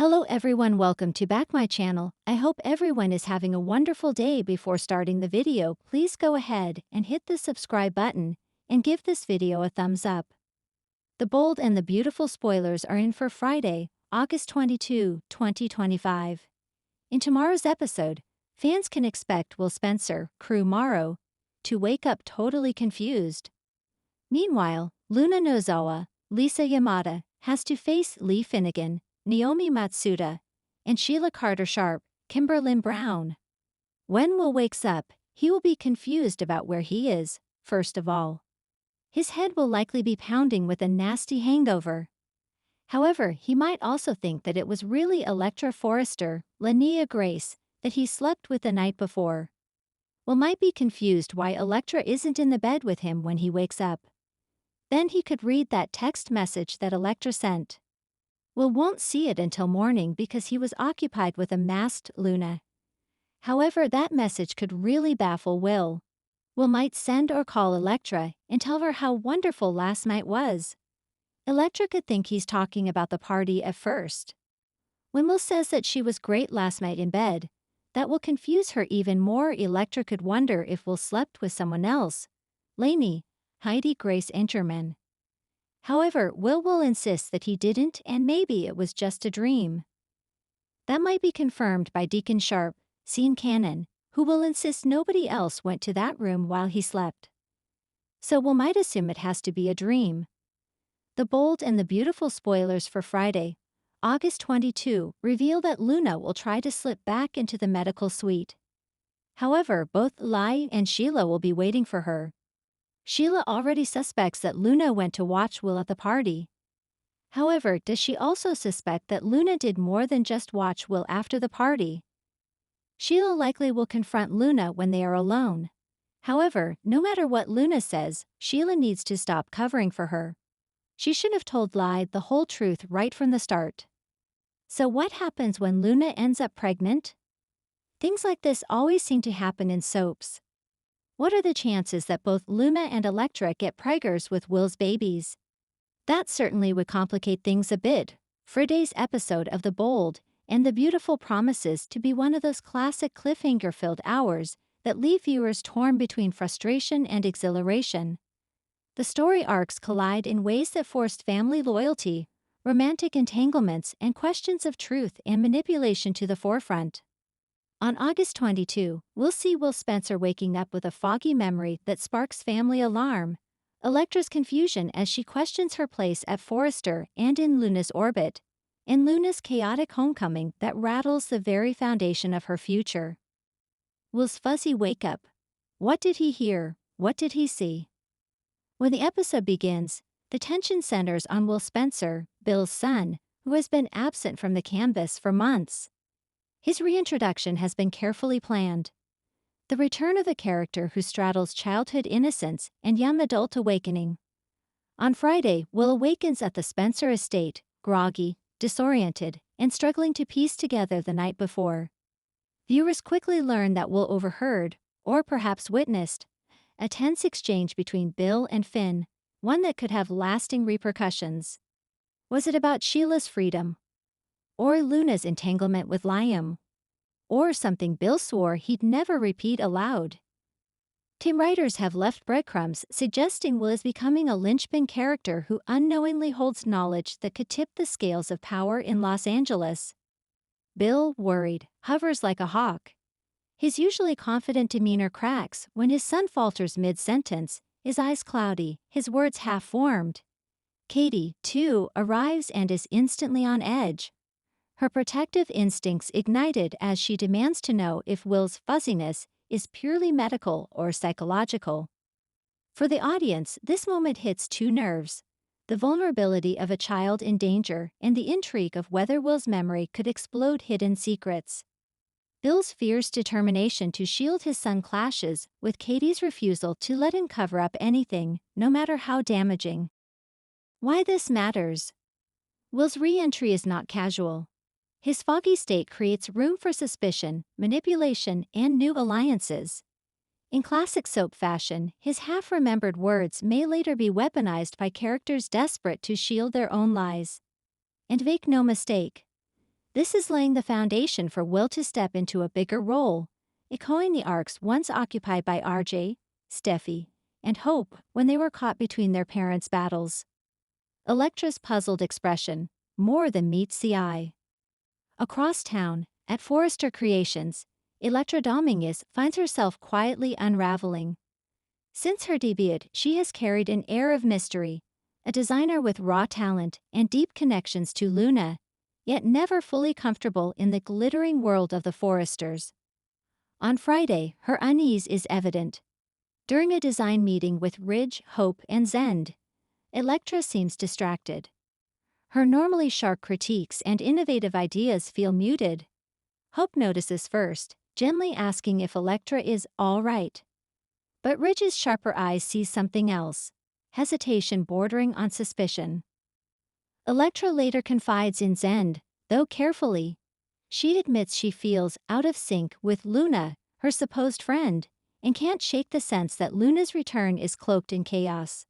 Hello everyone, welcome to back my channel. I hope everyone is having a wonderful day. Before starting the video, please go ahead and hit the subscribe button and give this video a thumbs up. The bold and the beautiful spoilers are in for Friday, August 22, 2025. In tomorrow's episode, fans can expect Will Spencer, crew Morrow, to wake up totally confused. Meanwhile, Luna Nozawa, Lisa Yamada, has to face Lee Finnegan, Naomi Matsuda, and Sheila Carter-Sharp, Kimberlyn Brown. When Will wakes up, he will be confused about where he is, first of all. His head will likely be pounding with a nasty hangover. However, he might also think that it was really Electra Forrester, Linnea Grace, that he slept with the night before. Will might be confused why Electra isn't in the bed with him when he wakes up. Then he could read that text message that Electra sent. Will won't see it until morning because he was occupied with a masked Luna. However, that message could really baffle Will. Will might send or call Electra and tell her how wonderful last night was. Electra could think he's talking about the party at first. When Will says that she was great last night in bed, that will confuse her even more. Electra could wonder if Will slept with someone else, Lainey, Heidi Grace Enterman. However, Will insist that he didn't and maybe it was just a dream. That might be confirmed by Deacon Sharp, Scene Cannon, who will insist nobody else went to that room while he slept. So Will might assume it has to be a dream. The bold and the beautiful spoilers for Friday, August 22, reveal that Luna will try to slip back into the medical suite. However, both Lai and Sheila will be waiting for her. Sheila already suspects that Luna went to watch Will at the party. However, does she also suspect that Luna did more than just watch Will after the party? Sheila likely will confront Luna when they are alone. However, no matter what Luna says, Sheila needs to stop covering for her. She should have told Lai the whole truth right from the start. So what happens when Luna ends up pregnant? Things like this always seem to happen in soaps. What are the chances that both Luna and Electra get preggers with Will's babies? That certainly would complicate things a bit. Friday's episode of The Bold and the Beautiful promises to be one of those classic cliffhanger-filled hours that leave viewers torn between frustration and exhilaration. The story arcs collide in ways that forced family loyalty, romantic entanglements, and questions of truth and manipulation to the forefront. On August 22, we'll see Will Spencer waking up with a foggy memory that sparks family alarm, Electra's confusion as she questions her place at Forrester and in Luna's orbit, and Luna's chaotic homecoming that rattles the very foundation of her future. Will's fuzzy wake-up. What did he hear? What did he see? When the episode begins, the tension centers on Will Spencer, Bill's son, who has been absent from the canvas for months. His reintroduction has been carefully planned. The return of a character who straddles childhood innocence and young adult awakening. On Friday, Will awakens at the Spencer estate, groggy, disoriented, and struggling to piece together the night before. Viewers quickly learn that Will overheard, or perhaps witnessed, a tense exchange between Bill and Finn, one that could have lasting repercussions. Was it about Sheila's freedom? Or Luna's entanglement with Liam? Or something Bill swore he'd never repeat aloud? Team writers have left breadcrumbs suggesting Will is becoming a linchpin character who unknowingly holds knowledge that could tip the scales of power in Los Angeles. Bill, worried, hovers like a hawk. His usually confident demeanor cracks when his son falters mid-sentence, his eyes cloudy, his words half-formed. Katie, too, arrives and is instantly on edge. Her protective instincts ignited as she demands to know if Will's fuzziness is purely medical or psychological. For the audience, this moment hits two nerves: the vulnerability of a child in danger and the intrigue of whether Will's memory could explode hidden secrets. Bill's fierce determination to shield his son clashes with Katie's refusal to let him cover up anything, no matter how damaging. Why this matters? Will's re-entry is not casual. His foggy state creates room for suspicion, manipulation, and new alliances. In classic soap fashion, his half-remembered words may later be weaponized by characters desperate to shield their own lies. And make no mistake, This is laying the foundation for Will to step into a bigger role, echoing the arcs once occupied by RJ, Steffi, and Hope when they were caught between their parents' battles. Electra's puzzled expression, more than meets the eye. Across town, at Forrester Creations, Electra Dominguez finds herself quietly unraveling. Since her debut, she has carried an air of mystery, a designer with raw talent and deep connections to Luna, yet never fully comfortable in the glittering world of the Forresters. On Friday, her unease is evident. During a design meeting with Ridge, Hope, and Zend, Electra seems distracted. Her normally sharp critiques and innovative ideas feel muted. Hope notices first, gently asking if Electra is all right. But Ridge's sharper eyes see something else, hesitation bordering on suspicion. Electra later confides in Zend, though carefully. She admits she feels out of sync with Luna, her supposed friend, and can't shake the sense that Luna's return is cloaked in chaos.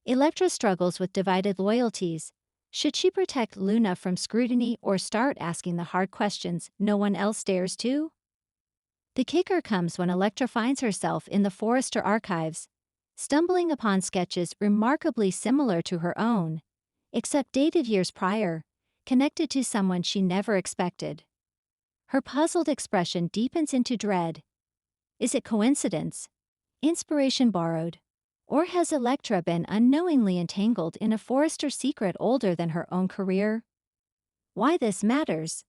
Electra struggles with divided loyalties. Should she protect Luna from scrutiny or start asking the hard questions no one else dares to? The kicker comes when Electra finds herself in the Forrester archives, stumbling upon sketches remarkably similar to her own, except dated years prior, connected to someone she never expected. Her puzzled expression deepens into dread. Is it coincidence? Inspiration borrowed? Or has Electra been unknowingly entangled in a Forrester secret older than her own career? Why this matters?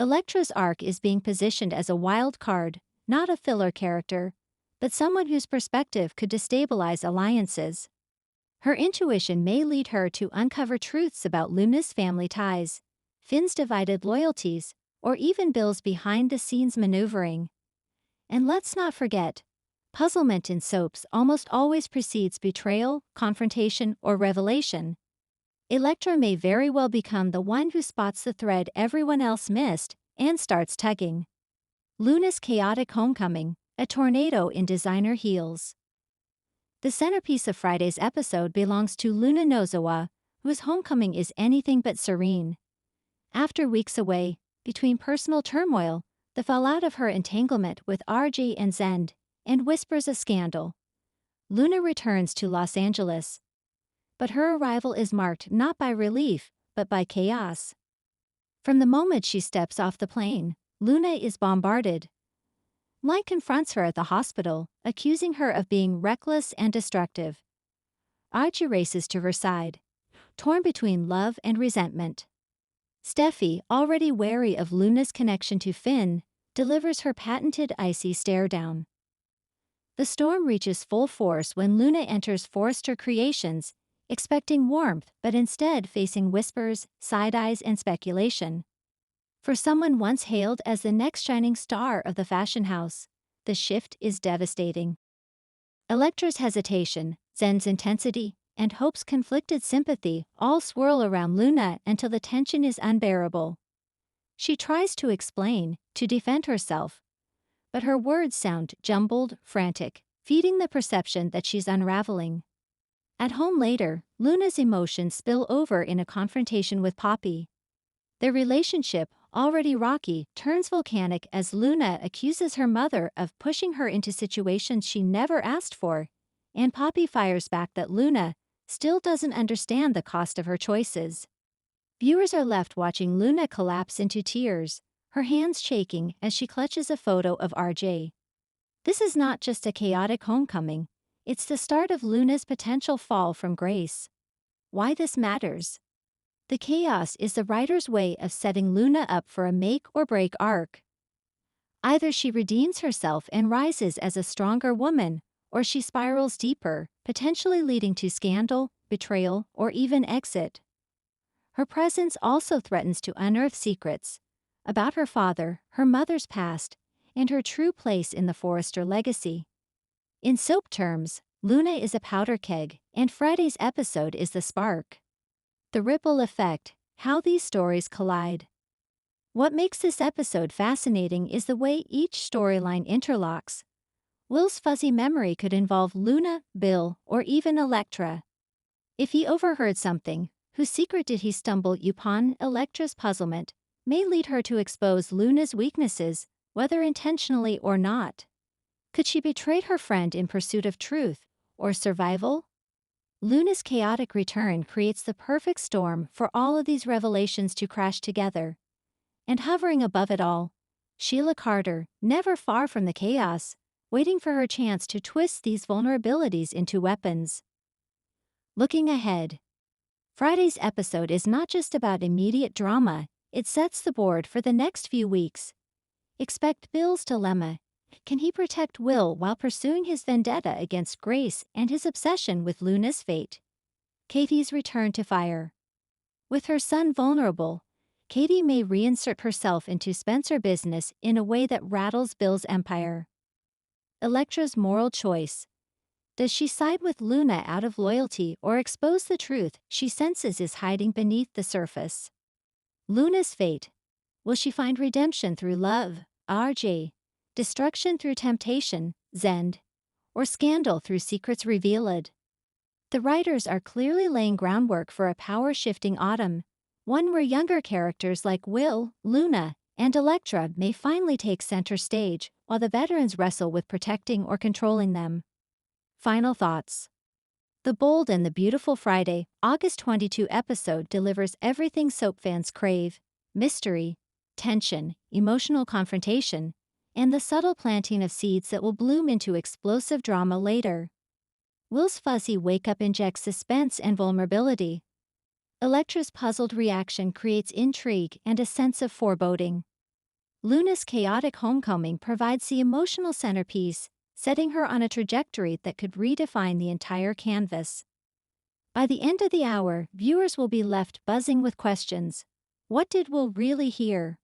Electra's arc is being positioned as a wild card, not a filler character, but someone whose perspective could destabilize alliances. Her intuition may lead her to uncover truths about Luna's family ties, Finn's divided loyalties, or even Bill's behind-the-scenes maneuvering. And let's not forget, puzzlement in soaps almost always precedes betrayal, confrontation, or revelation. Electra may very well become the one who spots the thread everyone else missed and starts tugging. Luna's chaotic homecoming, a tornado in designer heels. The centerpiece of Friday's episode belongs to Luna Nozawa, whose homecoming is anything but serene. After weeks away, between personal turmoil, the fallout of her entanglement with RJ and Zend, and whispers of scandal, Luna returns to Los Angeles. But her arrival is marked not by relief, but by chaos. From the moment she steps off the plane, Luna is bombarded. Mike confronts her at the hospital, accusing her of being reckless and destructive. Archie races to her side, torn between love and resentment. Steffi, already wary of Luna's connection to Finn, delivers her patented icy stare-down. The storm reaches full force when Luna enters Forrester Creations, expecting warmth but instead facing whispers, side-eyes, and speculation. For someone once hailed as the next shining star of the fashion house, the shift is devastating. Electra's hesitation, Zen's intensity, and Hope's conflicted sympathy all swirl around Luna until the tension is unbearable. She tries to explain, to defend herself, but her words sound jumbled, frantic, feeding the perception that she's unraveling. At home later, Luna's emotions spill over in a confrontation with Poppy. Their relationship, already rocky, turns volcanic as Luna accuses her mother of pushing her into situations she never asked for, and Poppy fires back that Luna still doesn't understand the cost of her choices. Viewers are left watching Luna collapse into tears, her hands shaking as she clutches a photo of RJ. This is not just a chaotic homecoming, it's the start of Luna's potential fall from grace. Why this matters? The chaos is the writer's way of setting Luna up for a make-or-break arc. Either she redeems herself and rises as a stronger woman, or she spirals deeper, potentially leading to scandal, betrayal, or even exit. Her presence also threatens to unearth secrets about her father, her mother's past, and her true place in the Forrester legacy. In soap terms, Luna is a powder keg, and Friday's episode is the spark. The ripple effect, how these stories collide. What makes this episode fascinating is the way each storyline interlocks. Will's fuzzy memory could involve Luna, Bill, or even Electra. If he overheard something, whose secret did he stumble upon? Electra's puzzlement, may lead her to expose Luna's weaknesses, whether intentionally or not. Could she betray her friend in pursuit of truth or survival? Luna's chaotic return creates the perfect storm for all of these revelations to crash together. And hovering above it all, Sheila Carter, never far from the chaos, waiting for her chance to twist these vulnerabilities into weapons. Looking ahead, Friday's episode is not just about immediate drama, it sets the board for the next few weeks. Expect Bill's dilemma. Can he protect Will while pursuing his vendetta against Grace and his obsession with Luna's fate? Katie's return to fire. With her son vulnerable, Katie may reinsert herself into Spencer business in a way that rattles Bill's empire. Electra's moral choice. Does she side with Luna out of loyalty or expose the truth she senses is hiding beneath the surface? Luna's fate. Will she find redemption through love, RJ, destruction through temptation, Zend, or scandal through secrets revealed? The writers are clearly laying groundwork for a power-shifting autumn, one where younger characters like Will, Luna, and Electra may finally take center stage, while the veterans wrestle with protecting or controlling them. Final thoughts. The Bold and the Beautiful Friday, August 22 episode delivers everything soap fans crave: mystery, tension, emotional confrontation, and the subtle planting of seeds that will bloom into explosive drama later. Will's fuzzy wake-up injects suspense and vulnerability. Electra's puzzled reaction creates intrigue and a sense of foreboding. Luna's chaotic homecoming provides the emotional centerpiece, setting her on a trajectory that could redefine the entire canvas. By the end of the hour, viewers will be left buzzing with questions. What did Will really hear?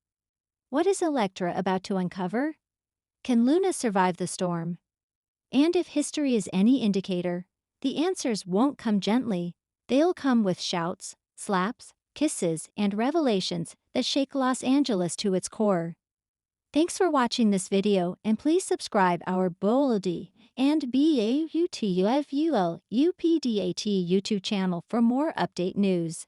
What is Electra about to uncover? Can Luna survive the storm? And if history is any indicator, the answers won't come gently. They'll come with shouts, slaps, kisses, and revelations that shake Los Angeles to its core. Thanks for watching this video, and please subscribe our Boldy and BAUTUFUL UPDAT YouTube channel for more update news.